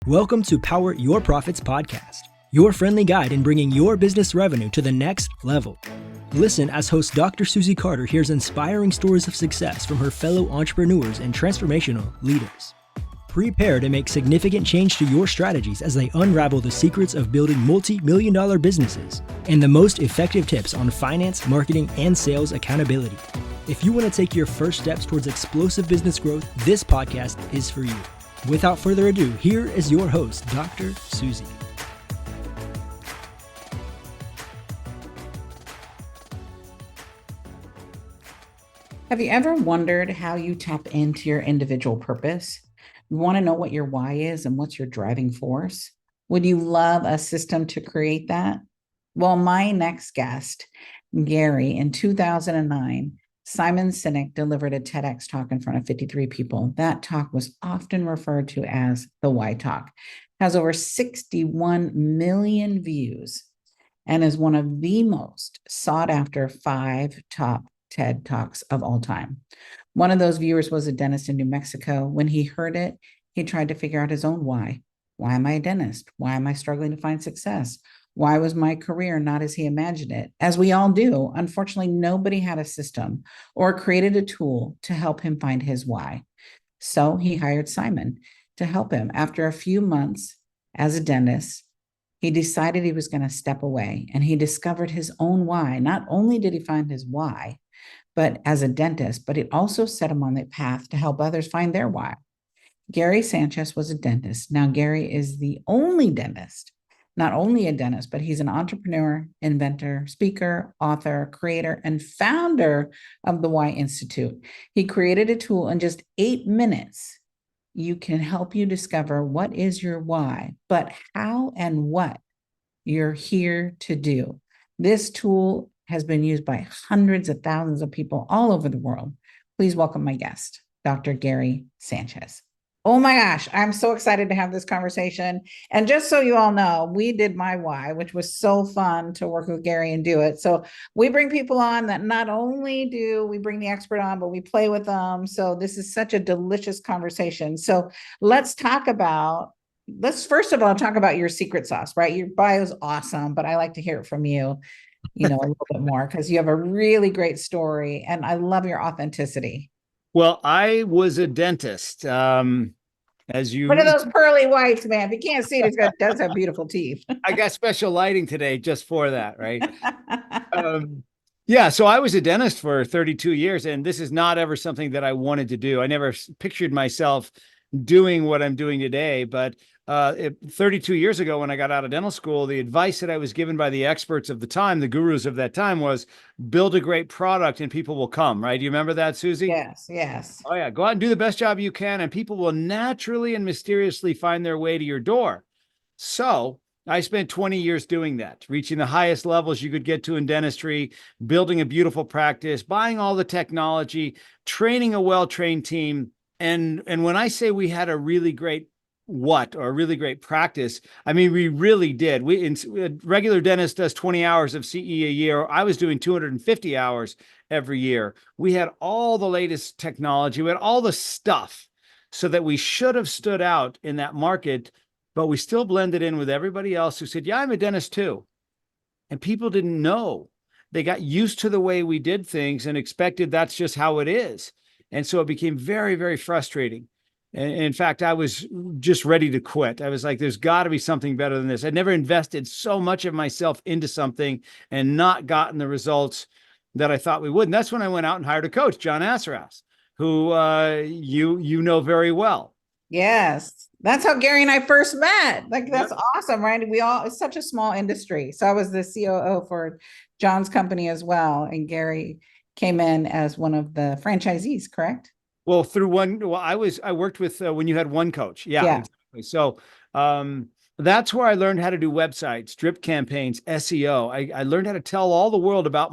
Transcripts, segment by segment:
Welcome to Power Your Profits podcast, your friendly guide in bringing your business revenue to the next level. Listen as host Dr. Susie Carter hears inspiring stories of success from her fellow entrepreneurs and transformational leaders. Prepare to make significant change to your strategies as they unravel the secrets of building multi-million-dollar businesses and the most effective tips on finance, marketing, and sales accountability. If you want to take your first steps towards explosive business growth, this podcast is for you. Without further ado, here is your host, Dr. Susie. Have you ever wondered how you tap into your individual purpose? You want to know what your why is and what's your driving force? Would you love a system to create that? Well, my next guest, Gary, in 2009, Simon Sinek delivered a TEDx talk in front of 53 people. That talk was often referred to as the Why Talk, has over 61 million views, and is one of the most sought after 5 top TED Talks of all time. One of those viewers was a dentist in New Mexico. When he heard it, he tried to figure out his own why. Why am I a dentist? Why am I struggling to find success? Why was my career not as he imagined it? As we all do, unfortunately, nobody had a system or created a tool to help him find his why. So he hired Simon to help him. After a few months as a dentist, he decided he was going to step away, and he discovered his own why. Not only did he find his why, but as a dentist, but it also set him on the path to help others find their why. Gary Sanchez was a dentist. Now, Gary is the only dentist, not only a dentist, but he's an entrepreneur, inventor, speaker, author, creator, and founder of the Why Institute. He created a tool in just 8 minutes. You can help you discover what is your why, but how and what you're here to do. This tool has been used by hundreds of thousands of people all over the world. Please welcome my guest, Dr. Gary Sanchez. Oh my gosh, I'm so excited to have this conversation. And just so you all know, we did my why, which was so fun to work with Gary and do it. So we bring people on that not only do we bring the expert on, but we play with them. So this is such a delicious conversation. So let's first of all talk about your secret sauce, right? Your bio is awesome, but I like to hear it from you, a little bit more, because you have a really great story and I love your authenticity. Well, I was a dentist. As you Look at those pearly whites, man. If you can't see it, does have beautiful teeth. I got special lighting today just for that, right? Yeah, so I was a dentist for 32 years, and this is not ever something that I wanted to do. I never pictured myself doing what I'm doing today, but 32 years ago, when I got out of dental school, the advice that I was given by the experts of the time, the gurus of that time, was build a great product and people will come, right? Do you remember that, Susie? Yes. Oh, yeah. Go out and do the best job you can, and people will naturally and mysteriously find their way to your door. So I spent 20 years doing that, reaching the highest levels you could get to in dentistry, building a beautiful practice, buying all the technology, training a well-trained team. And when I say we had a really great practice, I mean, we really did. A regular dentist does 20 hours of CE a year. I was doing 250 hours every year. We had all the latest technology. We had all the stuff so that we should have stood out in that market, but we still blended in with everybody else who said, yeah, I'm a dentist too. And people didn't know. They got used to the way we did things and expected that's just how it is. And so it became very, very frustrating. And in fact, I was just ready to quit. I was like, there's got to be something better than this. I'd never invested so much of myself into something and not gotten the results that I thought we would. And that's when I went out and hired a coach, John Assaraf, who you know very well. Yes. That's how Gary and I first met. That's awesome, right? It's such a small industry. So I was the COO for John's company as well. And Gary came in as one of the franchisees, correct? Well, I worked with when you had one coach. Yeah. Exactly. So that's where I learned how to do websites, drip campaigns, SEO. I learned how to tell all the world about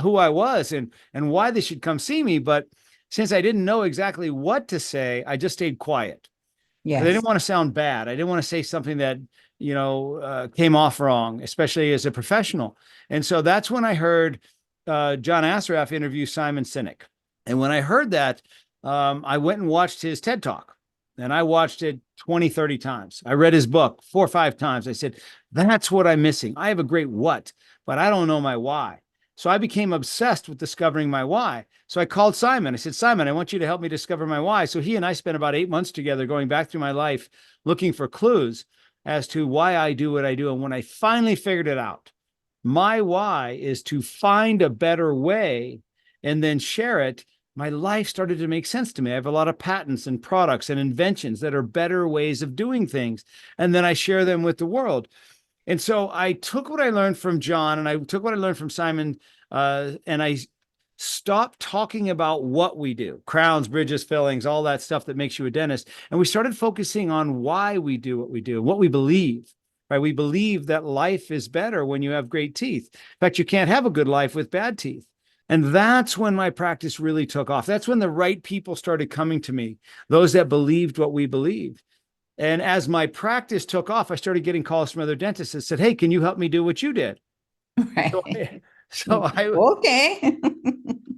who I was and why they should come see me. But since I didn't know exactly what to say, I just stayed quiet. Yes. I didn't want to sound bad. I didn't want to say something that, came off wrong, especially as a professional. And so that's when I heard John Assaraf interview Simon Sinek. And when I heard that, I went and watched his TED Talk. And I watched it 20, 30 times. I read his book 4 or 5 times. I said, that's what I'm missing. I have a great what, but I don't know my why. So I became obsessed with discovering my why. So I called Simon. I said, Simon, I want you to help me discover my why. So he and I spent about 8 months together going back through my life, looking for clues as to why I do what I do. And when I finally figured it out, my why is to find a better way and then share it. My life started to make sense to me. I have a lot of patents and products and inventions that are better ways of doing things. And then I share them with the world. And so I took what I learned from John and I took what I learned from Simon, and I stopped talking about what we do, crowns, bridges, fillings, all that stuff that makes you a dentist. And we started focusing on why we do what we do, what we believe. Right? We believe that life is better when you have great teeth. In fact, you can't have a good life with bad teeth. And that's when my practice really took off. That's when the right people started coming to me, those that believed what we believed. And as my practice took off, I started getting calls from other dentists that said, hey, can you help me do what you did? Right. Okay. Okay.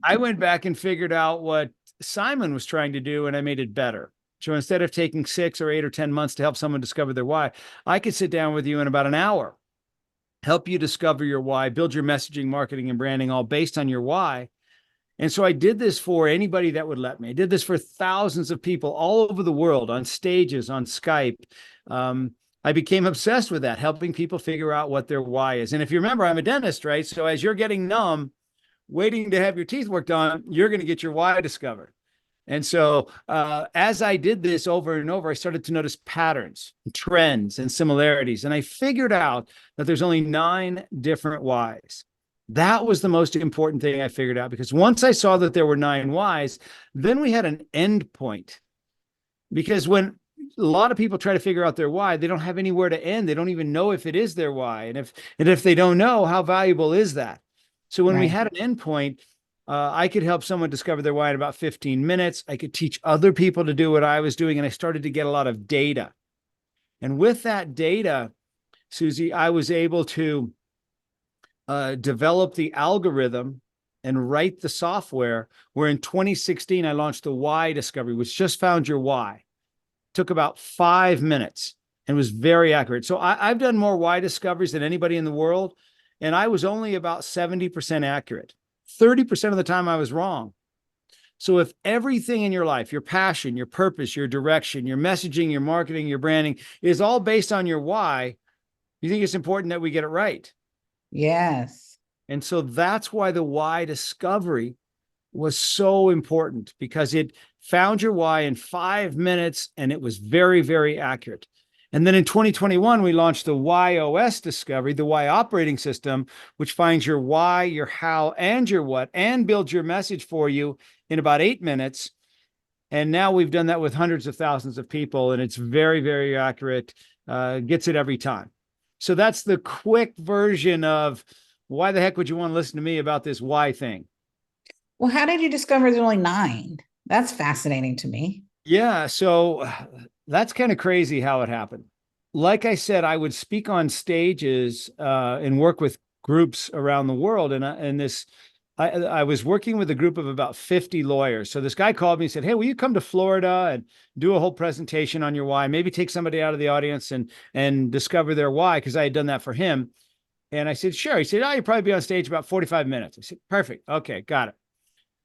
I went back and figured out what Simon was trying to do, and I made it better. So instead of taking 6 or 8 or 10 months to help someone discover their why, I could sit down with you in about an hour, help you discover your why, build your messaging, marketing, and branding all based on your why. And so I did this for anybody that would let me. I did this for thousands of people all over the world, on stages, on Skype. I became obsessed with that, helping people figure out what their why is. And if you remember, I'm a dentist, right? So as you're getting numb, waiting to have your teeth worked on, you're going to get your why discovered. And so as I did this over and over, I started to notice patterns, trends, and similarities. And I figured out that there's only 9 different whys. That was the most important thing I figured out, because once I saw that there were 9 whys, then we had an end point. Because when a lot of people try to figure out their why, they don't have anywhere to end. They don't even know if it is their why. And if they don't know, how valuable is that? So when we had an end point, I could help someone discover their why in about 15 minutes. I could teach other people to do what I was doing. And I started to get a lot of data. And with that data, Susie, I was able to develop the algorithm and write the software, where in 2016, I launched the Why Discovery, which just found your why. Took about 5 minutes and was very accurate. So I've done more why discoveries than anybody in the world. And I was only about 70% accurate. 30% of the time I was wrong. So if everything in your life, your passion, your purpose, your direction, your messaging, your marketing, your branding is all based on your why, you think it's important that we get it right. Yes. And so that's why the why discovery was so important, because it found your why in 5 minutes and it was very, very accurate. And then in 2021, we launched the YOS Discovery, the Why Operating System, which finds your why, your how, and your what, and builds your message for you in about 8 minutes. And now we've done that with hundreds of thousands of people, and it's very, very accurate, gets it every time. So that's the quick version of why the heck would you want to listen to me about this why thing? Well, how did you discover there's only 9? That's fascinating to me. Yeah, so that's kind of crazy how it happened. Like I said, I would speak on stages and work with groups around the world. I was working with a group of about 50 lawyers. So this guy called me and said, hey, will you come to Florida and do a whole presentation on your why? Maybe take somebody out of the audience and discover their why, because I had done that for him. And I said, sure. He said, oh, you'll probably be on stage about 45 minutes. I said, perfect. Okay, got it.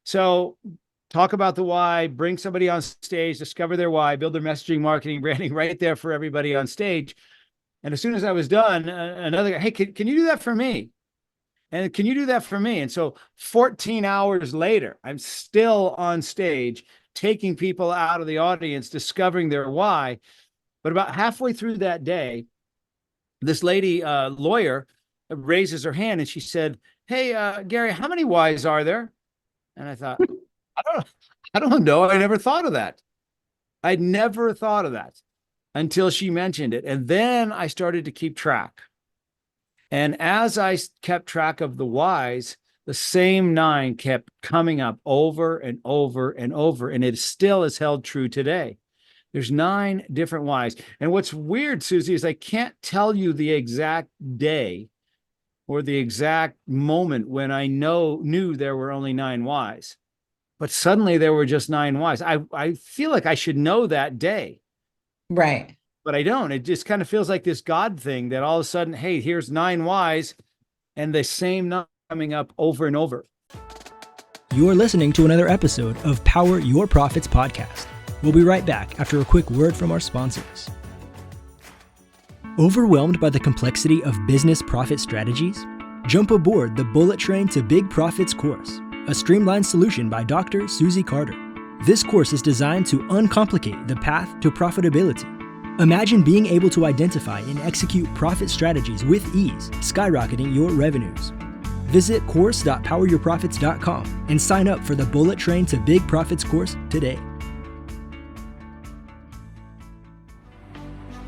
So talk about the why, bring somebody on stage, discover their why, build their messaging, marketing, branding right there for everybody on stage. And as soon as I was done, another guy, hey, can you do that for me? And can you do that for me? And so 14 hours later, I'm still on stage, taking people out of the audience, discovering their why. But about halfway through that day, this lady, lawyer, raises her hand and she said, hey, Gary, how many whys are there? And I thought, I don't know. I never thought of that. I'd never thought of that until she mentioned it. And then I started to keep track. And as I kept track of the whys, the same 9 kept coming up over and over and over. And it still is held true today. There's 9 different whys. And what's weird, Susie, is I can't tell you the exact day or the exact moment when I knew there were only 9 whys. but suddenly there were just 9 whys. I feel like I should know that day, Right. but I don't. It just kind of feels like this God thing that all of a sudden, hey, here's 9 whys, and the same number coming up over and over. You're listening to another episode of Power Your Profits podcast. We'll be right back after a quick word from our sponsors. Overwhelmed by the complexity of business profit strategies? Jump aboard the Bullet Train to Big Profits course, a streamlined solution by Dr. Susie Carter. This course is designed to uncomplicate the path to profitability. Imagine being able to identify and execute profit strategies with ease, skyrocketing your revenues. Visit course.poweryourprofits.com and sign up for the Bullet Train to Big Profits course today.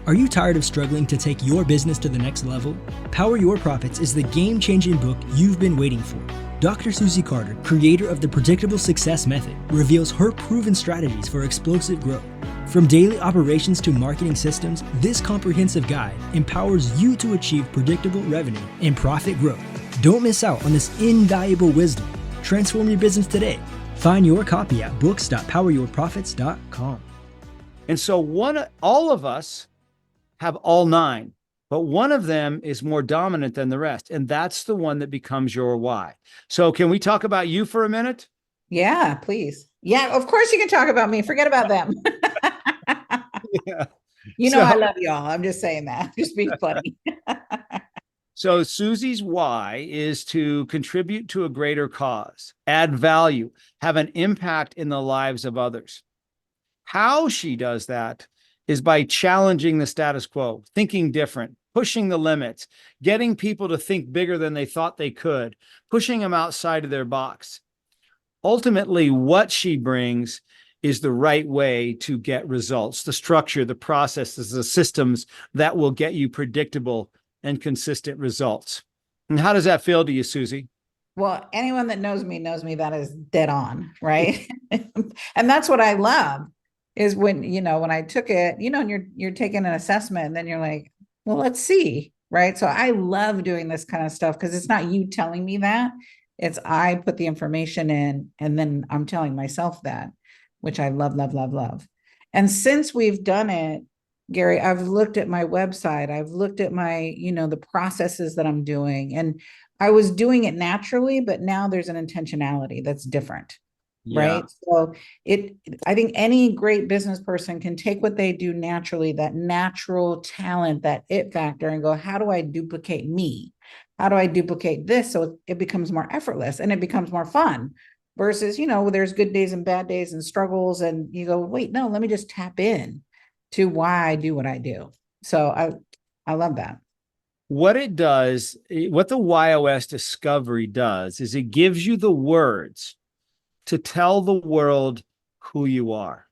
Are you tired of struggling to take your business to the next level? Power Your Profits is the game-changing book you've been waiting for. Dr. Susie Carter, creator of the Predictable Success Method, reveals her proven strategies for explosive growth. From daily operations to marketing systems, this comprehensive guide empowers you to achieve predictable revenue and profit growth. Don't miss out on this invaluable wisdom. Transform your business today. Find your copy at books.poweryourprofits.com. And so all of us have all 9, but one of them is more dominant than the rest. And that's the one that becomes your why. So can we talk about you for a minute? Yeah, please. Yeah, of course you can talk about me. Forget about them. Yeah. I love y'all. I'm just saying that. Just being funny. So Susie's why is to contribute to a greater cause, add value, have an impact in the lives of others. How she does that is by challenging the status quo, thinking different, pushing the limits, getting people to think bigger than they thought they could, pushing them outside of their box. Ultimately, what she brings is the right way to get results, the structure, the processes, the systems that will get you predictable and consistent results. And how does that feel to you, Susie? Well, anyone that knows me that is dead on, right? And that's what I love is when I took it, and you're taking an assessment and then you're like, well, let's see, right? So I love doing this kind of stuff because it's not you telling me that, it's I put the information in and then I'm telling myself that, which I love, love, love, love. And since we've done it, Gary, I've looked at my website, I've looked at my, the processes that I'm doing, and I was doing it naturally, but now there's an intentionality that's different. Yeah. Right. So I think any great business person can take what they do naturally, that natural talent, that it factor, and go, how do I duplicate me? How do I duplicate this? So it becomes more effortless and it becomes more fun versus, there's good days and bad days and struggles. And you go, wait, no, let me just tap in to why I do what I do. So I love that. What it does, what the YOS discovery does is it gives you the words to tell the world who you are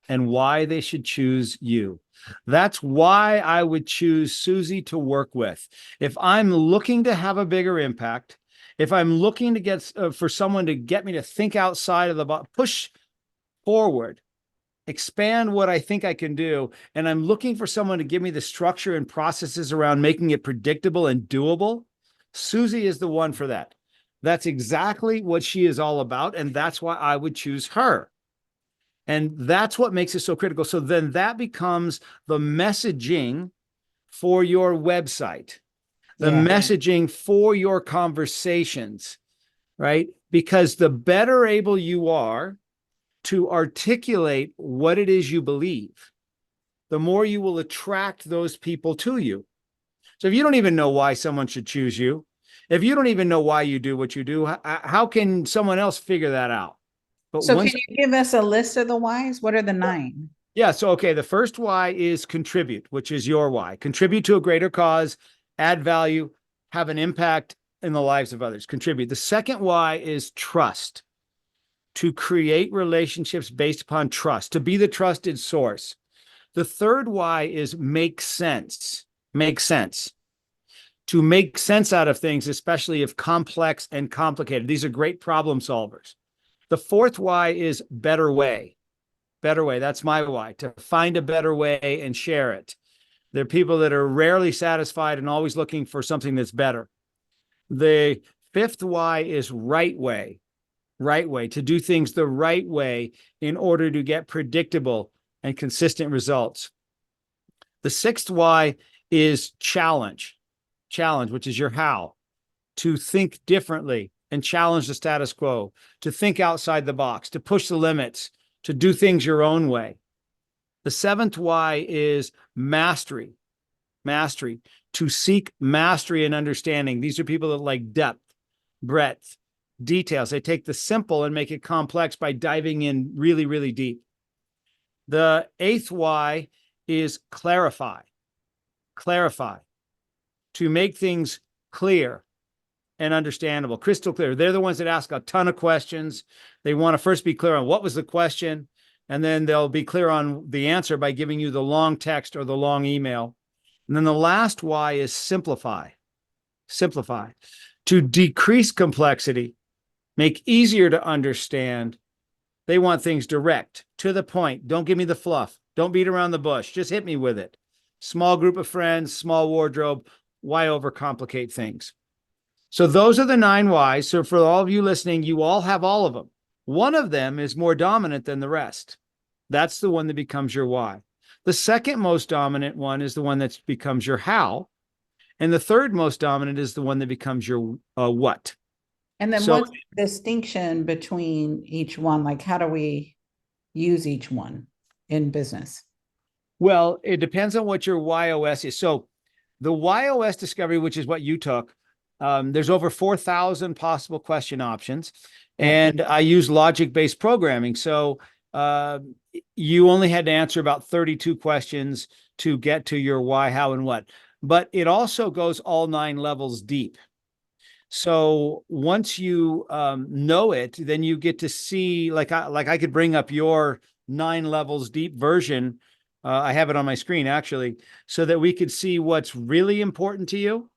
and why they should choose you. That's why I would choose Susie to work with. If I'm looking to have a bigger impact, if I'm looking to get for someone to get me to think outside of the box, push forward, expand what I think I can do, and I'm looking for someone to give me the structure and processes around making it predictable and doable, Susie is the one for that. That's exactly what she is all about, and that's why I would choose her. And that's what makes it so critical. So then that becomes the messaging for your website, the messaging for your conversations, right? Because the better able you are to articulate what it is you believe, the more you will attract those people to you. So if you don't even know why someone should choose you, if you don't even know why you do what you do, how can someone else figure that out? But so can you give us a list of the whys? What are the 9? Yeah. So, okay. The first why is contribute, which is your why. Contribute to a greater cause, add value, have an impact in the lives of others. Contribute. The second why is trust, to create relationships based upon trust, to be the trusted source. The third why is make sense. Make sense. To make sense out of things, especially if complex and complicated. These are great problem solvers. The fourth why is better way. Better way. That's my why, to find a better way and share it. There are people that are rarely satisfied and always looking for something that's better. The fifth why is right way. right way, to do things the right way in order to get predictable and consistent results. The sixth why is challenge, which is your how, to think differently and challenge the status quo, to think outside the box, to push the limits, to do things your own way. The seventh why is mastery, to seek mastery and understanding. These are people that like depth, breadth, details. They take the simple and make it complex by diving in really, really deep. The eighth why is clarify, to make things clear and understandable, crystal clear. They're the ones that ask a ton of questions. They want to first be clear on what was the question, and then they'll be clear on the answer by giving you the long text or the long email. And then the last why is simplify, to decrease complexity, make easier to understand. They want things direct, to the point. Don't give me the fluff. Don't beat around the bush. Just hit me with it. Small group of friends, small wardrobe. Why overcomplicate things? So those are the 9 whys. So for all of you listening, you all have all of them. One of them is more dominant than the rest. That's the one that becomes your why. The second most dominant one is the one that becomes your how. And the third most dominant is the one that becomes your what. And then what's the distinction between each one? Like, how do we use each one in business? Well, it depends on what your YOS is. So the YOS discovery, which is what you took, there's over 4,000 possible question options. And I use logic-based programming. So you only had to answer about 32 questions to get to your why, how, and what. But it also goes all 9 levels deep. So once you know it, then you get to see, like I could bring up your 9 levels deep version. I have it on my screen, actually, so that we could see what's really important to you,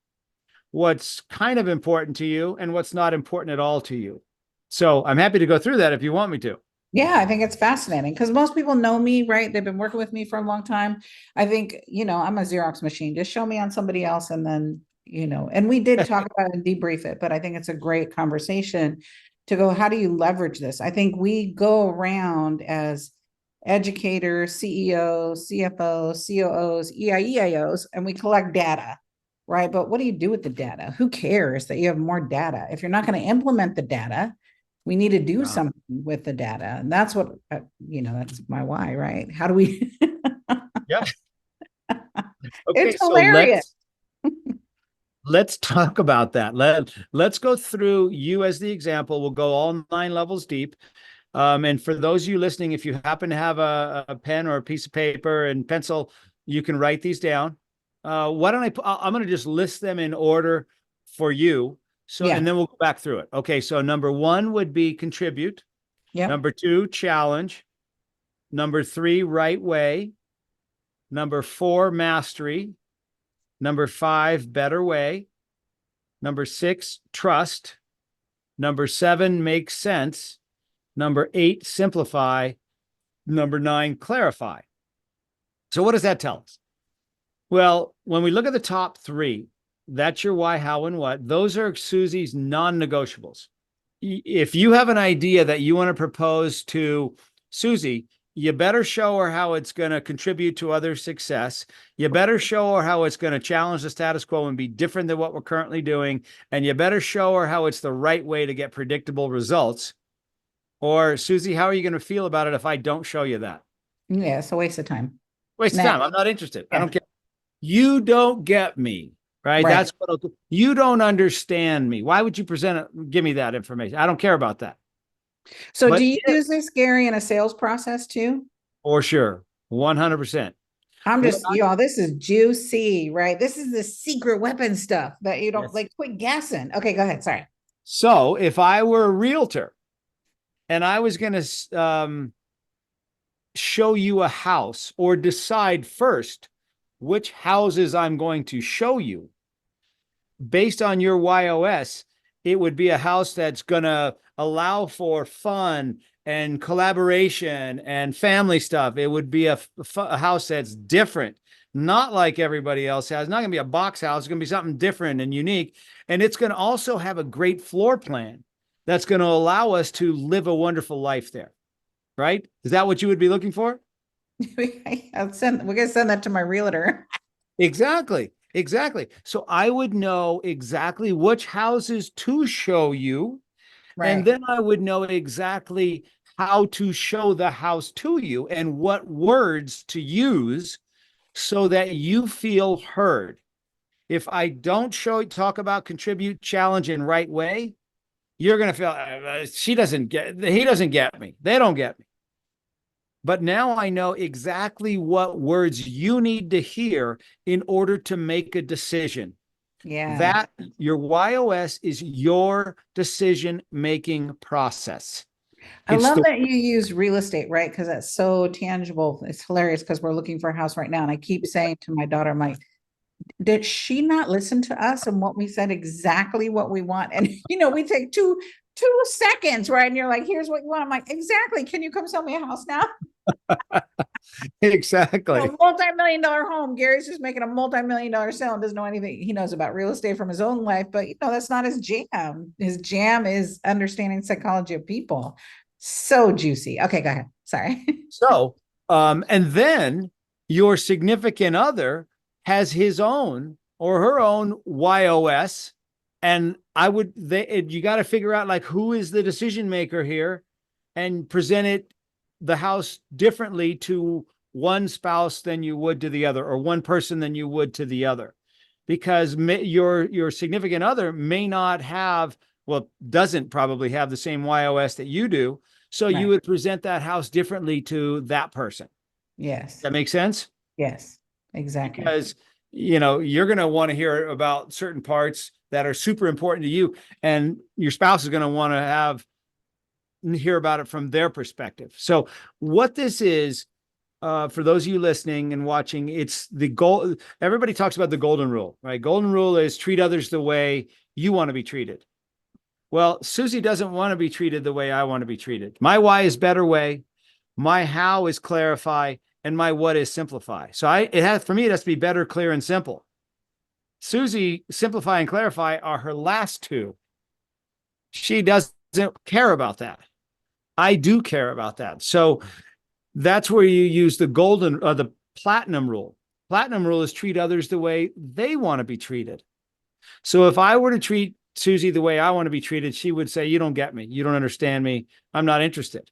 what's kind of important to you, and what's not important at all to you. So I'm happy to go through that if you want me to. Yeah, I think it's fascinating because most people know me, right? They've been working with me for a long time. I think, I'm a Xerox machine. Just show me on somebody else and then, and we did talk about it and debrief it, but I think it's a great conversation to go, how do you leverage this? I think we go around as educators, CEOs, CFOs, COOs, EIEIOs, and we collect data, right? But what do you do with the data? Who cares that you have more data? If you're not going to implement the data, we need to do something with the data. And that's what, that's my why, right? How do we? Yeah. Okay, it's hilarious. Let's talk about that. Let's go through you as the example. We'll go all 9 levels deep. And for those of you listening, if you happen to have a pen or a piece of paper and pencil, you can write these down. Why don't I'm going to just list them in order for you. So, and then we'll go back through it. Okay. So number 1 would be contribute. Yeah. Number 2, challenge. Number 3, right way. Number 4, mastery. Number 5, better way. Number 6, trust. Number 7, make sense. Number 8, simplify. Number 9, clarify. So what does that tell us? Well, when we look at the top 3, that's your why, how, and what. Those are Susie's non-negotiables. If you have an idea that you want to propose to Susie, you better show her how it's going to contribute to other success. You better show her how it's going to challenge the status quo and be different than what we're currently doing. And you better show her how it's the right way to get predictable results. Or, Susie, how are you going to feel about it if I don't show you that? Yeah, it's a waste of time. Waste of time. I'm not interested. Yeah. I don't care. You don't get me, right? That's what you don't understand me. Why would you present it? Give me that information. I don't care about that. So do you use this, Gary, in a sales process too? For sure. 100%. I'm just, this is juicy, right? This is the secret weapon stuff that you don't like, quit guessing. Okay, go ahead. Sorry. So if I were a realtor and I was going to show you a house or decide first which houses I'm going to show you, based on your YOS, it would be a house that's going to allow for fun and collaboration and family stuff. It would be a house that's different, not like everybody else has. It's not going to be a box house. It's going to be something different and unique. And it's going to also have a great floor plan that's going to allow us to live a wonderful life there, right? Is that what you would be looking for? We're going to send that to my realtor. Exactly. Exactly. So I would know exactly which houses to show you. And Right. then I would know exactly how to show the house to you and what words to use so that you feel heard. If I don't talk about contribute, challenge, and right way, you're going to feel he doesn't get me. They don't get me. But now I know exactly what words you need to hear in order to make a decision. Yeah. That your YOS is your decision-making process. I It's love the that you use real estate, right? Because that's so tangible. It's hilarious because we're looking for a house right now. And I keep saying to my daughter, I'm like, did she not listen to us and what we said exactly what we want? And we take two seconds, right? And you're like, here's what you want. I'm like, exactly. Can you come sell me a house now? exactly. Multi-million-dollar home. Gary's just making a multi-million-dollar sale and doesn't know anything. He knows about real estate from his own life, but that's not his jam. His jam is understanding psychology of people. So juicy. Okay, go ahead. Sorry. So, and then your significant other has his own or her own YOS. And you got to figure out like who is the decision maker here and present the house differently to one spouse than you would to the other, or one person than you would to the other, because your significant other may not have, doesn't probably have the same YOS that you do. So you would present that house differently to that person. Yes. That makes sense? Yes, exactly. Because, you're going to want to hear about certain parts that are super important to you, and your spouse is going to want to hear about it from their perspective. So what this is, for those of you listening and watching, it's the goal. Everybody talks about the golden rule, right? Golden rule is treat others the way you want to be treated. Well, Susie doesn't want to be treated the way I want to be treated. My why is better way. My how is clarify, and my what is simplify. So for me, it has to be better, clear, and simple. Susie, simplify and clarify are her last two. She doesn't care about that. I do care about that. So that's where you use the platinum rule. Platinum rule is treat others the way they want to be treated. So if I were to treat Susie the way I want to be treated, she would say, you don't get me. You don't understand me. I'm not interested.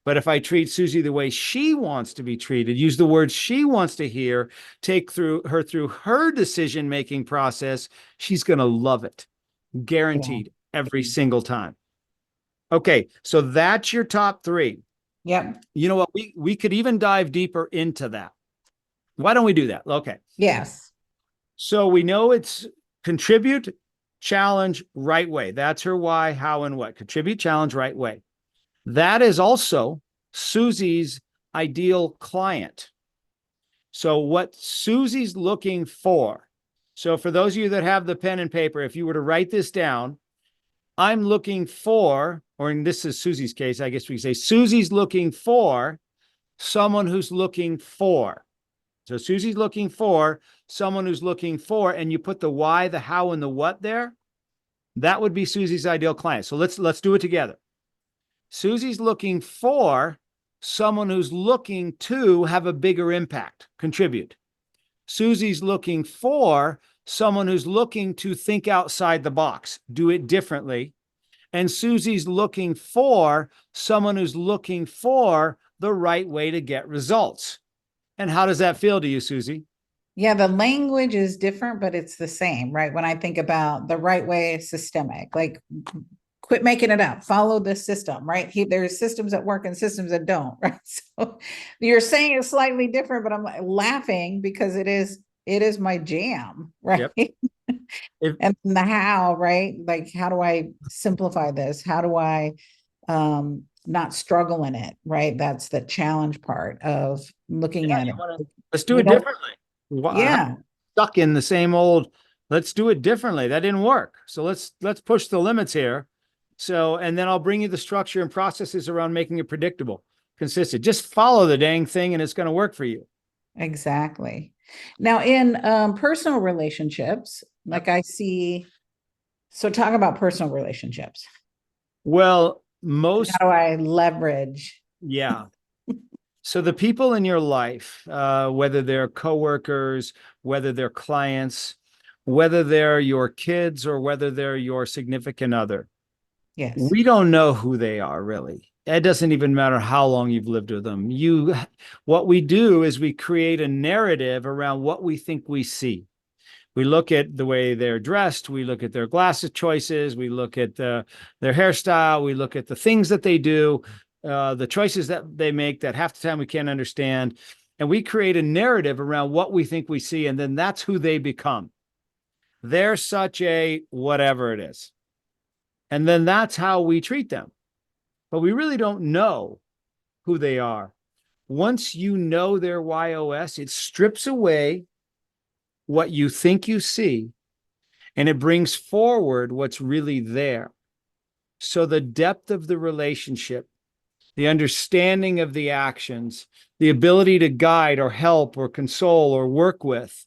But if I treat Susie the way she wants to be treated, use the words she wants to hear, take through her decision-making process, she's going to love it. Guaranteed. Every single time. Okay. So that's your top three. Yep. You know what? We could even dive deeper into that. Why don't we do that? Okay. Yes. So we know it's contribute, challenge, right way. That's her why, how, and what. Contribute, challenge, right way. That is also Susie's ideal client. So what Susie's looking for. So for those of you that have the pen and paper, if you were to write this down, I'm looking for, or in this is Susie's case, I guess we say Susie's looking for someone who's looking for. So Susie's looking for someone who's looking for, and you put the why, the how, and the what there. That would be Susie's ideal client. So let's do it together. Susie's looking for someone who's looking to have a bigger impact, contribute. Susie's looking for someone who's looking to think outside the box, do it differently. And Susie's looking for someone who's looking for the right way to get results. And how does that feel to you, Susie? Yeah, the language is different, but it's the same, right? When I think about the right way, systemic, like quit making it up, follow the system, right? There's systems that work and systems that don't, right? So you're saying it's slightly different, but I'm laughing because it is my jam, right? Yep. And the how, right? Like, how do I simplify this? How do I not struggle in it, right? That's the challenge part of looking at it. Let's do it differently. Yeah. Stuck in the same old, let's do it differently. That didn't work. So let's push the limits here. So, and then I'll bring you the structure and processes around making it predictable, consistent. Just follow the dang thing and it's going to work for you. Exactly. Now in personal relationships, like I see, so talk about personal relationships. Well, How do I leverage? yeah. So the people in your life, whether they're coworkers, whether they're clients, whether they're your kids, or whether they're your significant other, Yes. we don't know who they are really. It doesn't even matter how long you've lived with them. What we do is we create a narrative around what we think we see. We look at the way they're dressed. We look at their glasses choices. We look at their hairstyle. We look at the things that they do, the choices that they make that half the time we can't understand. And we create a narrative around what we think we see. And then that's who they become. They're such a whatever it is. And then that's how we treat them. But we really don't know who they are. Once you know their YOS, it strips away what you think you see, and it brings forward what's really there. So the depth of the relationship, the understanding of the actions, the ability to guide or help or console or work with,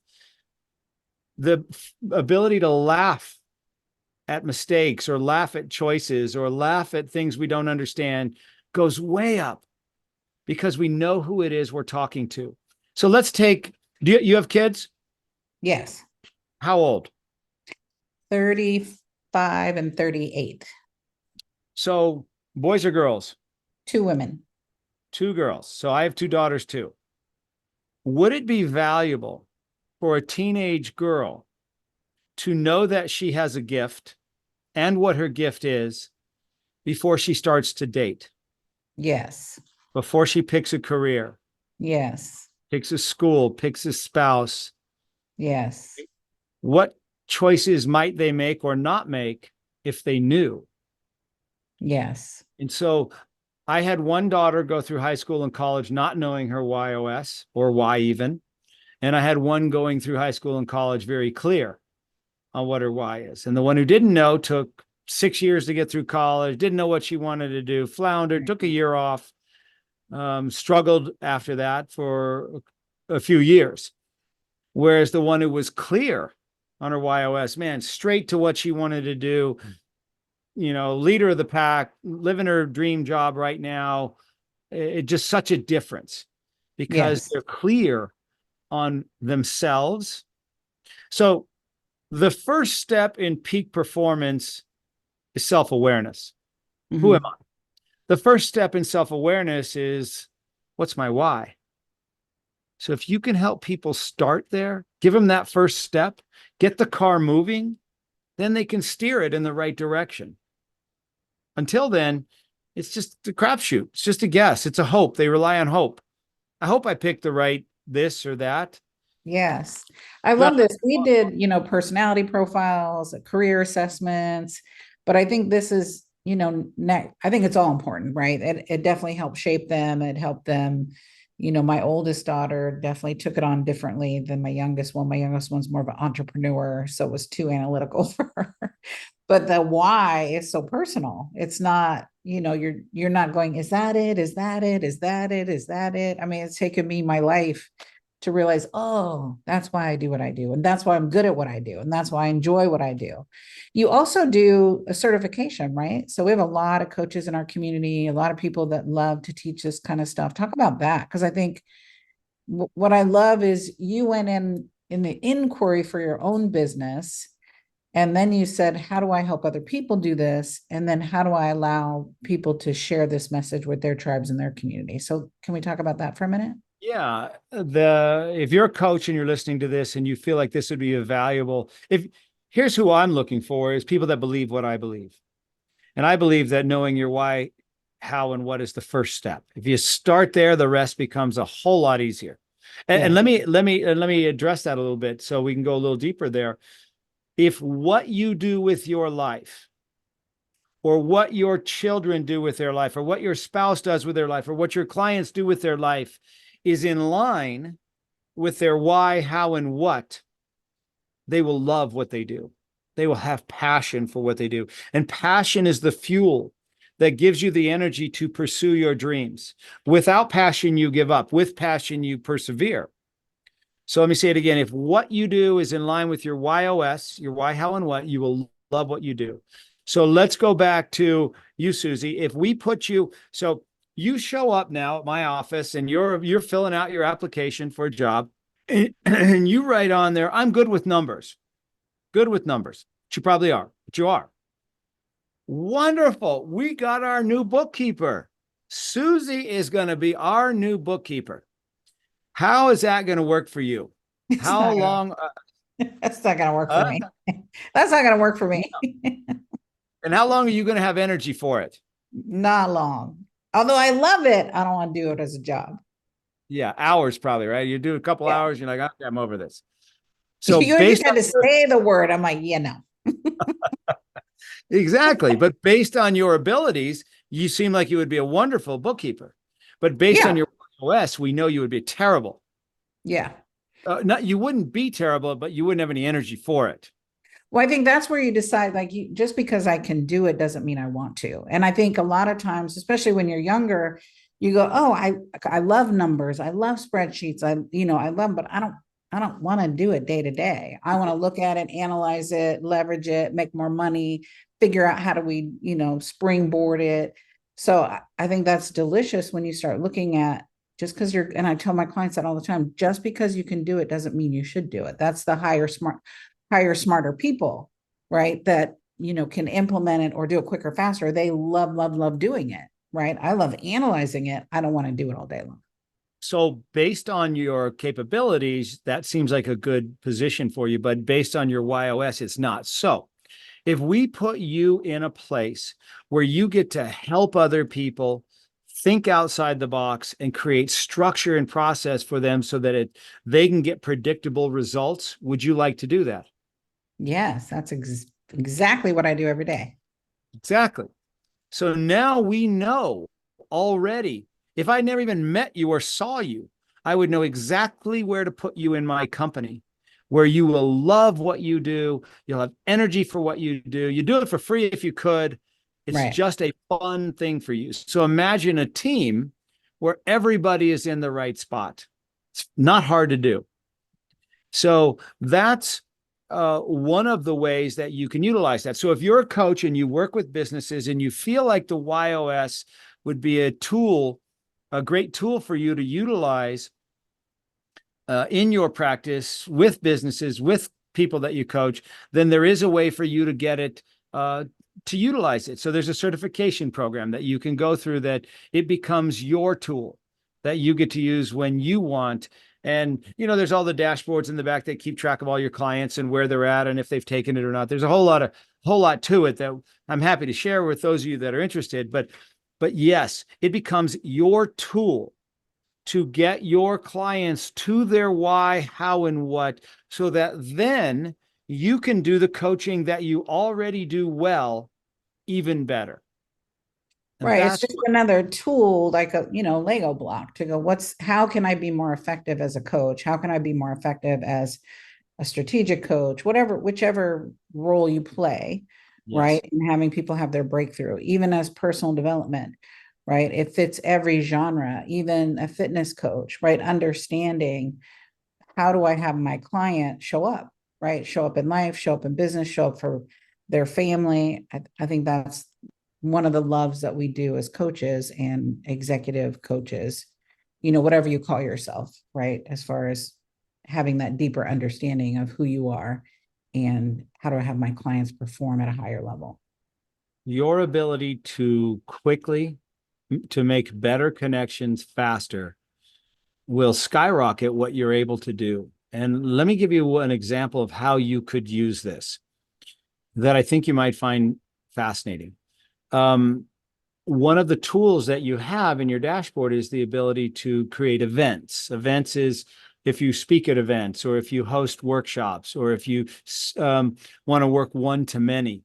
the ability to laugh at mistakes or laugh at choices or laugh at things we don't understand goes way up because we know who it is we're talking to. So let's take, do you have kids? Yes. How old? 35 and 38. So boys or girls? 2 women. 2 girls. So I have 2 daughters too. Would it be valuable for a teenage girl to know that she has a gift and what her gift is before she starts to date, Yes. before she picks a career, Yes. picks a school, picks a spouse? Yes. What choices might they make or not make if they knew? Yes. And so I had one daughter go through high school and college not knowing her YOS or why even. And I had one going through high school and college very clear on what her why is. And the one who didn't know took 6 years to get through college, didn't know what she wanted to do, floundered, took a year off, struggled after that for a few years. Whereas the one who was clear on her YOS, man, straight to what she wanted to do, leader of the pack, living her dream job right now. It just such a difference because Yes. they're clear on themselves. So the first step in peak performance is self-awareness. Who am I? The first step in self-awareness is, what's my why? So if you can help people start there, give them that first step, get the car moving, then they can steer it in the right direction. Until then, it's just a crapshoot. It's just a guess. It's a hope. They rely on hope. I hope I picked the right this or that. Yes. I love this. We did, personality profiles, career assessments, but I think this is, I think it's all important, right? It definitely helped shape them. It helped them. My oldest daughter definitely took it on differently than my youngest one. My youngest one's more of an entrepreneur, so it was too analytical for her. But the why is so personal. It's not, you're not going, is that it? Is that it? Is that it? Is that it? I mean, it's taken me my life to realize, oh, that's why I do what I do. And that's why I'm good at what I do. And that's why I enjoy what I do. You also do a certification, right? So we have a lot of coaches in our community, a lot of people that love to teach this kind of stuff. Talk about that. Because I think what I love is you went in the inquiry for your own business. And then you said, how do I help other people do this? And then how do I allow people to share this message with their tribes and their community? So can we talk about that for a minute? Yeah. If you're a coach and you're listening to this and you feel like this would be a valuable, here's who I'm looking for is people that believe what I believe. And I believe that knowing your why, how, and what is the first step. If you start there, the rest becomes a whole lot easier. And let me address that a little bit so we can go a little deeper there. If what you do with your life, or what your children do with their life, or what your spouse does with their life, or what your clients do with their life is in line with their why, how, and what, they will love what they do. They will have passion for what they do. And passion is the fuel that gives you the energy to pursue your dreams. Without passion, you give up. With passion, you persevere. So let me say it again. If what you do is in line with your YOS, your why, how, and what, you will love what you do. So let's go back to you, Susie. If we put you, so you show up now at my office and you're filling out your application for a job, and you write on there, I'm good with numbers. Good with numbers. But you probably are, but you are. Wonderful. We got our new bookkeeper. Susie is going to be our new bookkeeper. How is that going to work for you? How long? That's not going to work for me. That's not going to work for me. And how long are you going to have energy for it? Not long. Although I love it, I don't want to do it as a job. Yeah, hours probably, right? You do a couple hours, you're like, okay, I'm over this. So you just had to say the word. I'm like, yeah, no. Exactly. But based on your abilities, you seem like you would be a wonderful bookkeeper. But based on your OS, we know you would be terrible. Yeah. You wouldn't be terrible, but you wouldn't have any energy for it. Well, I think that's where you decide, like, just because I can do it doesn't mean I want to. And I think a lot of times, especially when you're younger, you go, oh, I love numbers. I love spreadsheets. I love, but I don't want to do it day to day. I want to look at it, analyze it, leverage it, make more money, figure out how do we, springboard it. So I think that's delicious when you start looking at, just because and I tell my clients that all the time, just because you can do it doesn't mean you should do it. That's the higher, smarter people, right? That, can implement it or do it quicker, faster. They love doing it, right? I love analyzing it. I don't want to do it all day long. So based on your capabilities, that seems like a good position for you, but based on your YOS, it's not. So if we put you in a place where you get to help other people think outside the box and create structure and process for them so that they can get predictable results, would you like to do that? Yes, that's exactly what I do every day. Exactly. So now we know already, if I never even met you or saw you, I would know exactly where to put you in my company, where you will love what you do. You'll have energy for what you do. You do it for free if you could. It's just a fun thing for you. So imagine a team where everybody is in the right spot. It's not hard to do. So that's one of the ways that you can utilize that. So if you're a coach and you work with businesses and you feel like the YOS would be a great tool for you to utilize in your practice with businesses, with people that you coach, then there is a way for you to get it to utilize it. So there's a certification program that you can go through that it becomes your tool that you get to use when you want. And, there's all the dashboards in the back that keep track of all your clients and where they're at and if they've taken it or not. There's a whole lot to it that I'm happy to share with those of you that are interested. But yes, it becomes your tool to get your clients to their why, how, and what, so that then you can do the coaching that you already do well, even better. And right. It's just another tool, like a, Lego block to go, how can I be more effective as a coach? How can I be more effective as a strategic coach, whichever role you play, right? And having people have their breakthrough, even as personal development, right? It fits every genre, even a fitness coach, right? Understanding how do I have my client show up, right? Show up in life, show up in business, show up for their family. I think that's one of the loves that we do as coaches and executive coaches, whatever you call yourself, right? As far as having that deeper understanding of who you are and how do I have my clients perform at a higher level. Your ability to make better connections faster will skyrocket what you're able to do. And let me give you an example of how you could use this that I think you might find fascinating. One of the tools that you have in your dashboard is the ability to create events. Events is if you speak at events or if you host workshops or if you want to work one-to-many.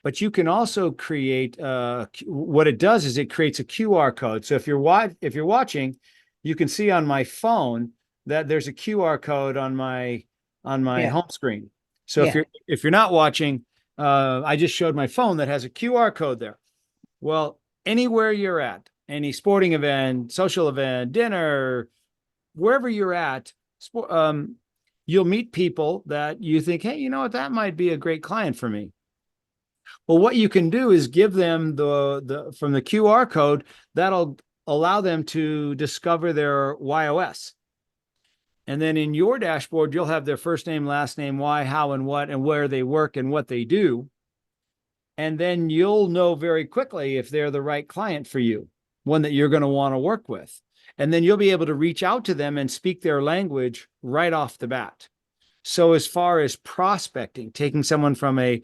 But you can also create, what it does is it creates a QR code. So if you're watching, you can see on my phone that there's a QR code on my home screen. So if you're not watching, I just showed my phone that has a QR code there. Well, anywhere you're at, any sporting event, social event, dinner, wherever you're at, you'll meet people that you think, hey, you know what, that might be a great client for me. Well, what you can do is give them the from the QR code that'll allow them to discover their YOS. And then in your dashboard, you'll have their first name, last name, why, how, and what, and where they work and what they do. And then you'll know very quickly if they're the right client for you, one that you're going to want to work with. And then you'll be able to reach out to them and speak their language right off the bat. So as far as prospecting, taking someone from a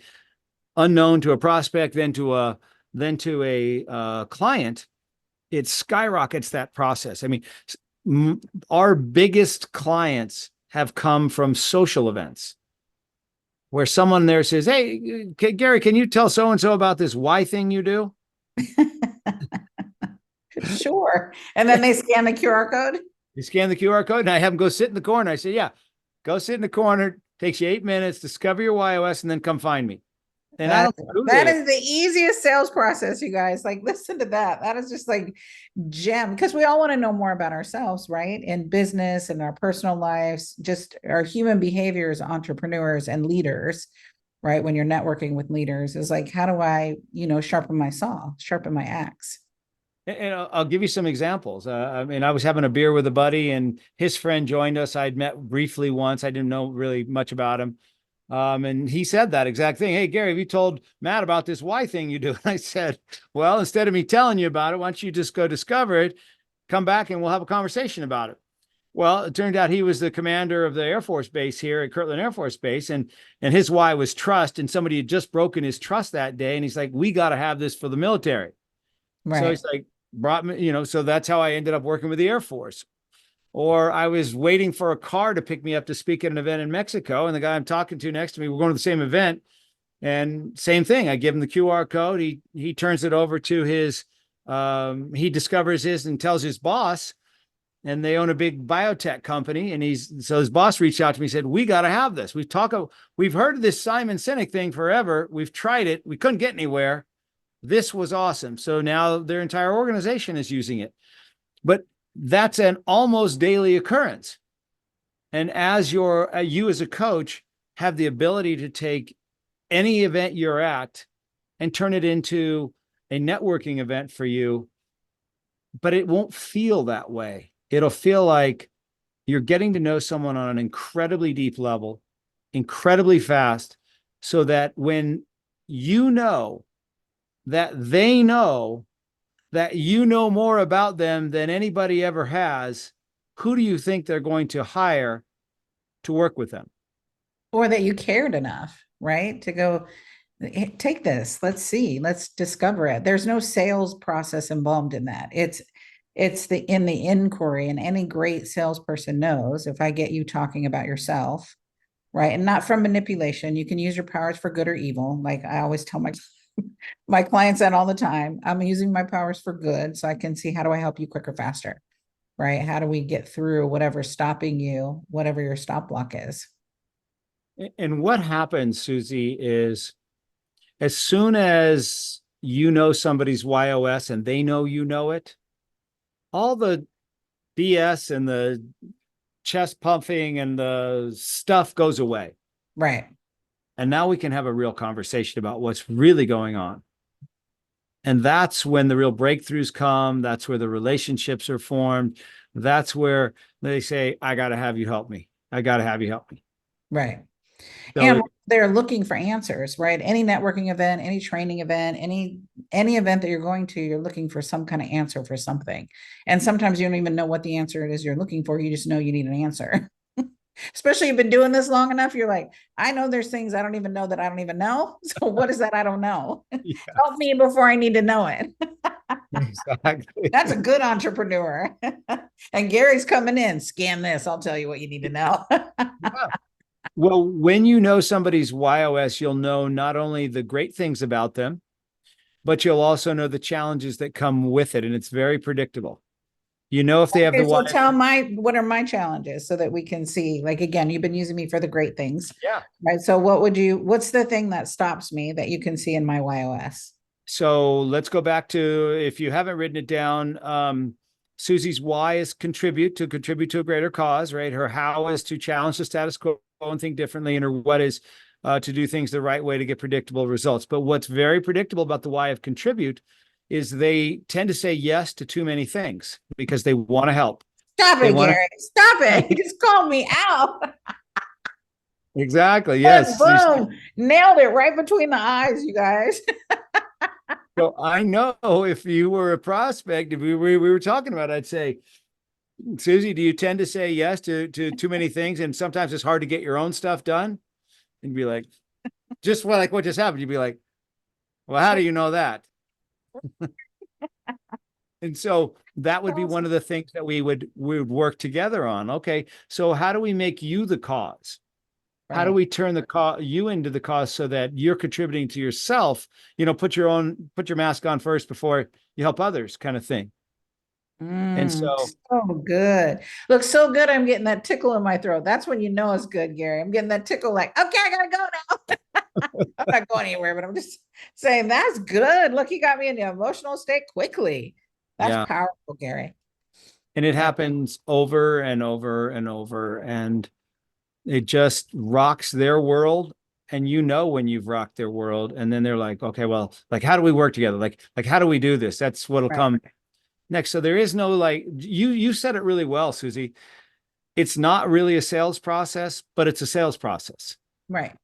unknown to a prospect, then to a client, it skyrockets that process. I mean, our biggest clients have come from social events where someone there says, hey, Gary, can you tell so-and-so about this why thing you do? Sure. And then they scan the QR code. You scan the QR code and I have them go sit in the corner. I say, yeah, go sit in the corner. Takes you 8 minutes, discover your YOS, and then come find me. And that is the easiest sales process, you guys. Like, listen to that. That is just like gem, because we all want to know more about ourselves, right? In business and our personal lives, just our human behavior as entrepreneurs and leaders, right? When you're networking with leaders, is like, how do I, sharpen my saw, sharpen my axe? And I'll give you some examples. I mean, I was having a beer with a buddy and his friend joined us. I'd met briefly once. I didn't know really much about him. And he said that exact thing. Hey, Gary, have you told Matt about this why thing you do? And I said, well, instead of me telling you about it, why don't you just go discover it, come back and we'll have a conversation about it. Well, it turned out he was the commander of the Air Force Base here at Kirtland Air Force Base. And his why was trust. And somebody had just broken his trust that day. And he's like, we got to have this for the military. Right. So he's like, brought me, so that's how I ended up working with the Air Force. Or I was waiting for a car to pick me up to speak at an event in Mexico. And the guy I'm talking to next to me, we're going to the same event. And same thing. I give him the QR code. He turns it over to his, he discovers his and tells his boss, and they own a big biotech company. And so his boss reached out to me and said, we got to have this. We've heard of this Simon Sinek thing forever. We've tried it. We couldn't get anywhere. This was awesome. So now their entire organization is using it. But that's an almost daily occurrence. And as you as a coach have the ability to take any event you're at and turn it into a networking event for you, but it won't feel that way. It'll feel like you're getting to know someone on an incredibly deep level, incredibly fast, so that when you know that they know that you know more about them than anybody ever has, who do you think they're going to hire to work with them? Or that you cared enough, right? To go, take this, let's see, let's discover it. There's no sales process involved in that. It's in the inquiry, and any great salesperson knows if I get you talking about yourself, right? And not from manipulation. You can use your powers for good or evil. Like I always tell my clients that all the time. I'm using my powers for good so I can see, how do I help you quicker, faster, right? How do we get through whatever's stopping you, whatever your stop block is? And what happens, Susie, is as soon as you know somebody's YOS and they know you know it, all the BS and the chest pumping and the stuff goes away. Right. And now we can have a real conversation about what's really going on. And that's when the real breakthroughs come. That's where the relationships are formed. That's where they say, I got to have you help me. I got to have you help me. Right. So and they're looking for answers, right? Any networking event, any training event, any event that you're going to, you're looking for some kind of answer for something. And sometimes you don't even know what the answer it is you're looking for. You just know you need an answer. Especially you've been doing this long enough, you're like, I know there's things I don't even know that I don't even know. So what is that I don't know? Yeah. Help me before I need to know it. Exactly. That's a good entrepreneur. And Gary's coming in, scan this. I'll tell you what you need to know. Yeah. Well, when you know somebody's YOS, you'll know not only the great things about them, but you'll also know the challenges that come with it. And it's very predictable. You know, if they have the so tell what are my challenges so that we can see, like, again, you've been using me for the great things. Yeah. Right. So what's the thing that stops me that you can see in my YOS? So let's go back to, if you haven't written it down, Susie's why is contribute to a greater cause, right? Her how is to challenge the status quo and think differently. And her what is to do things the right way to get predictable results. But what's very predictable about the why of contribute is they tend to say yes to too many things because they want to help. Stop They it, want Gary. Stop it. You just called me out. exactly. And Yes. boom. Nailed it right between the eyes, you guys. So I know if you were a prospect, if we were talking about it, I'd say, Susie, do you tend to say yes to too many things? And sometimes it's hard to get your own stuff done? And be like, just like what just happened. You'd be like, well, how do you know that? And so that would be one of the things that we would work together on. Okay, so how do we make you the cause? How do Right. we turn you into the cause so that you're contributing to yourself? Put your mask on first before you help others, kind of thing. And so, So good. Looks so good. I'm getting that tickle in my throat. That's when you know it's good, Gary. I'm getting that tickle like, okay, I gotta go now. I'm not going anywhere, but I'm just saying that's good. Look, you got me in the emotional state quickly. That's yeah, powerful, Gary. and it happens over and over and over, and it just rocks their world. And when you've rocked their world, and then they're like, okay, well, like, how do we work together? Like how do we do this? That's what'll Right. come next. So there is no, like, you said it really well, Susie. It's not really a sales process, but it's a sales process. Right.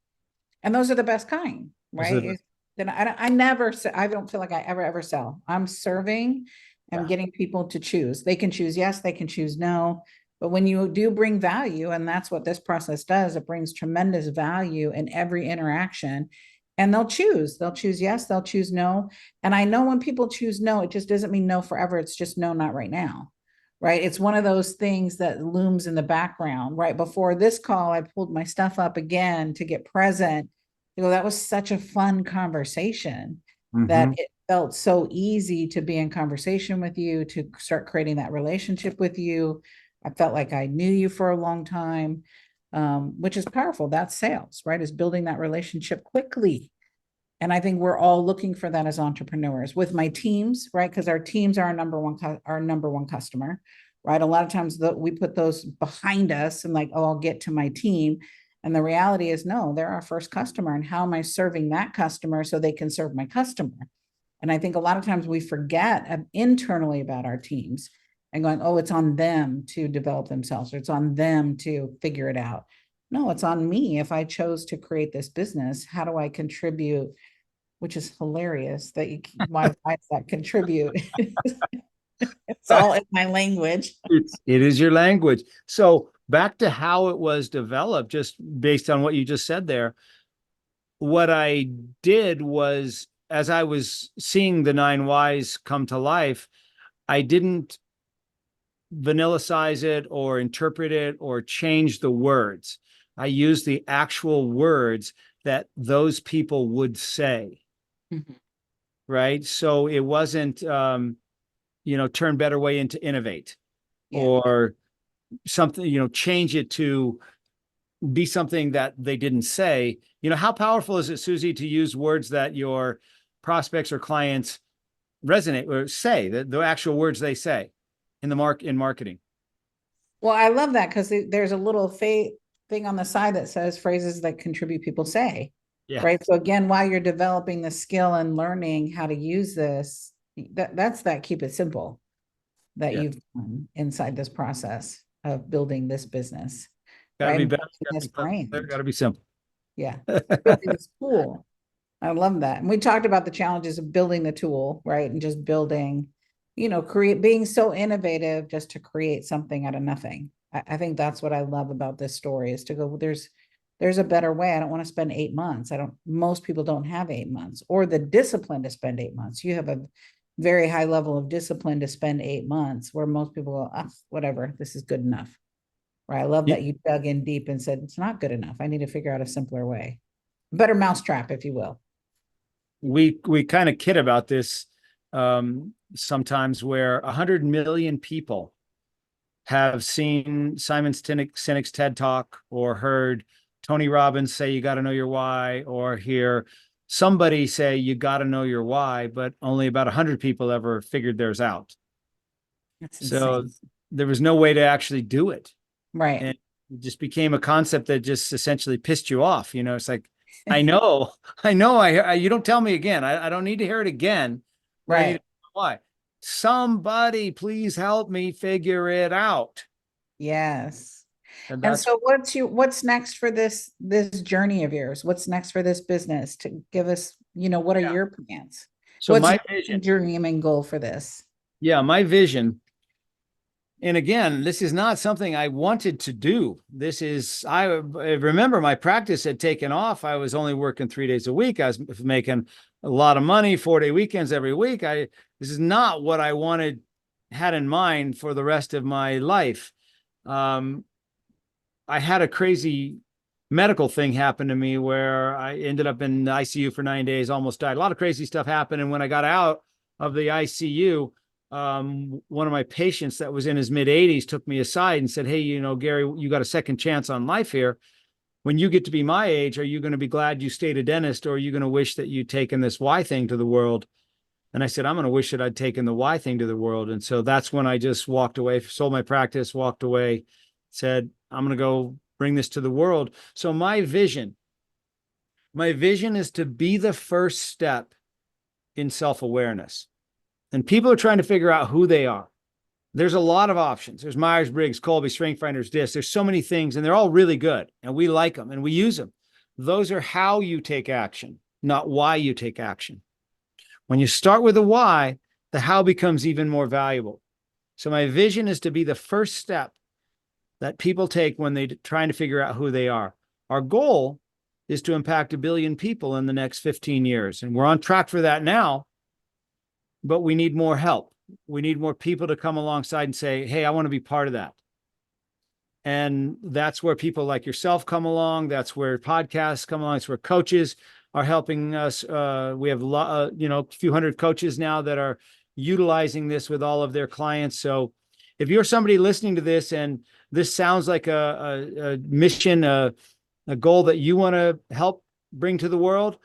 And those are the best kind, right? Then I never, I don't feel like I ever sell. I'm serving and Yeah. getting people to choose. They can choose yes, they can choose no. But when you do bring value, and that's what this process does, it brings tremendous value in every interaction. And they'll choose yes, they'll choose no. And I know when people choose no, it just doesn't mean no forever. It's just no, not right now. Right. It's one of those things that looms in the background. Right before this call, I pulled my stuff up again to get present. That was such a fun conversation that it felt so easy to be in conversation with you, to start creating that relationship with you. I felt like I knew you for a long time, which is powerful. That's sales, right? Is building that relationship quickly. And I think we're all looking for that as entrepreneurs with my teams, right? Because our teams are our number one customer, right? A lot of times we put those behind us and like, oh, I'll get to my team. And the reality is, no, they're our first customer. And how am I serving that customer so they can serve my customer? And I think a lot of times we forget internally about our teams and going, oh, it's on them to develop themselves, or it's on them to figure it out. No, it's on me. If I chose to create this business, how do I contribute? Which is hilarious that you modify that contribute. It's all in my language. It is your language. So back to how it was developed, just based on what you just said there. What I did was, as I was seeing the 9 whys come to life, I didn't vanillicize it or interpret it or change the words. I used the actual words that those people would say. Right. So it wasn't, turn better way into innovate, or something, change it to be something that they didn't say. How powerful is it, Susie, to use words that your prospects or clients resonate or say, the actual words they say in marketing? Well, I love that because there's a little thing on the side that says phrases that contribute people say. Yeah. Right. So again, while you're developing the skill and learning how to use this, that's that keep it simple that you've done inside this process of building this business. Gotta be Right. better. Gotta be simple. Yeah. Building this tool. I love that. And we talked about the challenges of building the tool, right? And just building, being so innovative just to create something out of nothing. I think that's what I love about this story is to go, there's a better way. I don't want to spend 8 months. Most people don't have 8 months or the discipline to spend 8 months. You have a very high level of discipline to spend 8 months where most people go, oh, whatever, this is good enough. Right. I love that you dug in deep and said, it's not good enough. I need to figure out a simpler way, better mousetrap, if you will. We kind of kid about this sometimes, where 100 million people have seen Simon Sinek's TED Talk or heard Tony Robbins say, you got to know your why, or hear somebody say, you got to know your why, but only about 100 people ever figured theirs out. That's so insane. There was no way to actually do it. Right. And it just became a concept that just essentially pissed you off. It's like, I know. I know. You don't tell me again. I don't need to hear it again. But I need to Right. know why. Somebody please help me figure it out. Yes. And And that's so what's next for this journey of yours? What's next for this business to give us, what are yeah. your plans? So What's my your vision. dream and goal for this? Yeah, my vision. And again, this is not something I wanted to do. I remember my practice had taken off. I was only working 3 days a week. I was making a lot of money, 4-day weekends every week. This is not what I had in mind for the rest of my life. Um, I had a crazy medical thing happen to me where I ended up in the ICU for 9 days, almost died. A lot of crazy stuff happened. And when I got out of the ICU, one of my patients that was in his mid 80s took me aside and said, "Hey, Gary, you got a second chance on life here. When you get to be my age, are you going to be glad you stayed a dentist, or are you going to wish that you'd taken this Y thing to the world?" And I said, "I'm going to wish that I'd taken the Y thing to the world." And so that's when I just walked away, sold my practice, walked away, said, "I'm going to go bring this to the world." So my vision is to be the first step in self-awareness. And people are trying to figure out who they are. There's a lot of options. There's Myers-Briggs, Colby, Strengthfinders, DISC. There's so many things, and they're all really good, and we like them, and we use them. Those are how you take action, not why you take action. When you start with the why, the how becomes even more valuable. So my vision is to be the first step that people take when they're trying to figure out who they are. Our goal is to impact 1 billion people in the next 15 years. And we're on track for that now, but we need more help. We need more people to come alongside and say, "Hey, I want to be part of that." And that's where people like yourself come along. That's where podcasts come along. It's where coaches are helping us. We have a few hundred coaches now that are utilizing this with all of their clients. So if you're somebody listening to this and this sounds like a mission, a goal that you want to help bring to the world,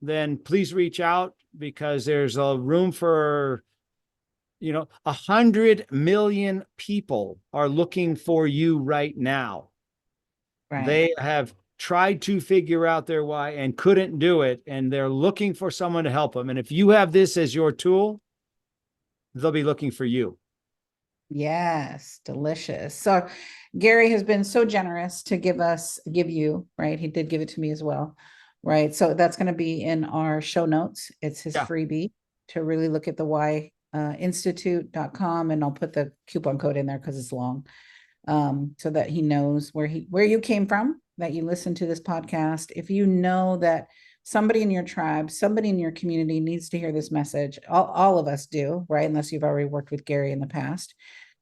then please reach out, because there's a room for 100 million people are looking for you right now. Right. They have tried to figure out their why and couldn't do it, and they're looking for someone to help them. And if you have this as your tool, they'll be looking for you. Yes, delicious. So Gary has been so generous to give you, right? He did give it to me as well, right? So that's going to be in our show notes. It's his Yeah. freebie to really look at the why institute.com, and I'll put the coupon code in there because it's long, so that he knows where you came from, that you listen to this podcast. If you know that somebody in your tribe, somebody in your community needs to hear this message, all of us do, right? Unless you've already worked with Gary in the past,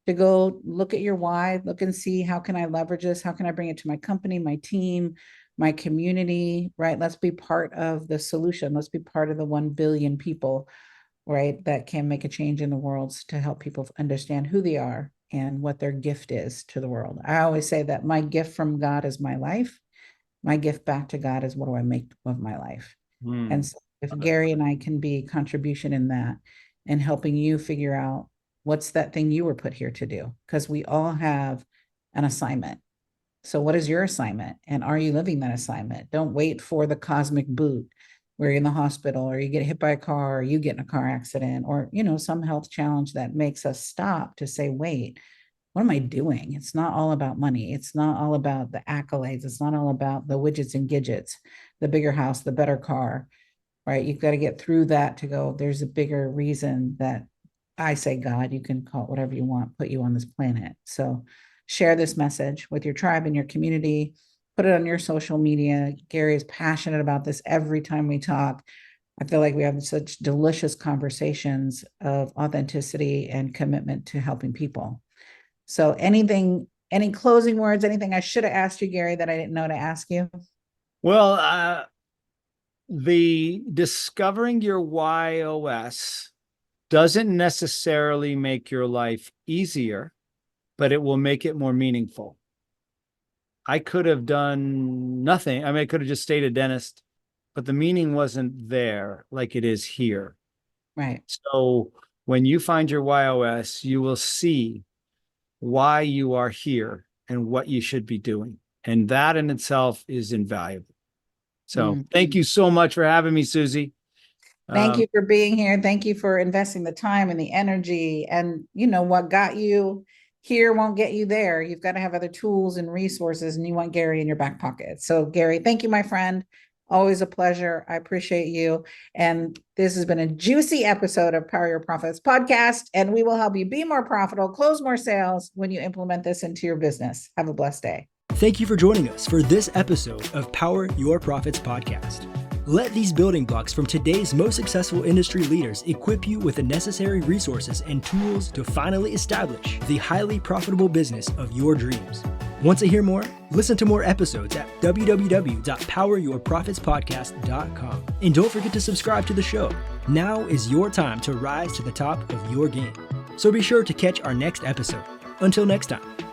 to go look at your why, look and see, how can I leverage this? How can I bring it to my company, my team, my community, right? Let's be part of the solution. Let's be part of the 1 billion people, right, that can make a change in the world, to help people understand who they are and what their gift is to the world. I always say that my gift from God is my life. My gift back to God is, what do I make of my life? And so if Gary and I can be a contribution in that, and helping you figure out what's that thing you were put here to do, because we all have an assignment. So what is your assignment, and are you living that assignment? Don't wait for the cosmic boot where you're in the hospital, or you get hit by a car, or you get in a car accident, or some health challenge that makes us stop to say, wait, what am I doing? It's not all about money. It's not all about the accolades. It's not all about the widgets and gadgets, the bigger house, the better car, right? You've got to get through that to go, there's a bigger reason that, I say, God, you can call it whatever you want, put you on this planet. So share this message with your tribe and your community, put it on your social media. Gary is passionate about this. Every time we talk, I feel like we have such delicious conversations of authenticity and commitment to helping people. So any closing words, anything I should have asked you, Gary, that I didn't know to ask you? Well, the discovering your YOS doesn't necessarily make your life easier, but it will make it more meaningful. I could have done nothing. I mean, I could have just stayed a dentist, but the meaning wasn't there like it is here. Right. So when you find your YOS, you will see why you are here and what you should be doing. And that in itself is invaluable. So thank you so much for having me, Susie. Thank you for being here. Thank you for investing the time and the energy. And what got you here won't get you there. You've got to have other tools and resources, and you want Gary in your back pocket. So Gary, thank you, my friend. Always a pleasure. I appreciate you. And this has been a juicy episode of Power Your Profits podcast. And we will help you be more profitable, close more sales when you implement this into your business. Have a blessed day. Thank you for joining us for this episode of Power Your Profits podcast. Let these building blocks from today's most successful industry leaders equip you with the necessary resources and tools to finally establish the highly profitable business of your dreams. Want to hear more? Listen to more episodes at www.poweryourprofitspodcast.com. And don't forget to subscribe to the show. Now is your time to rise to the top of your game. So be sure to catch our next episode. Until next time.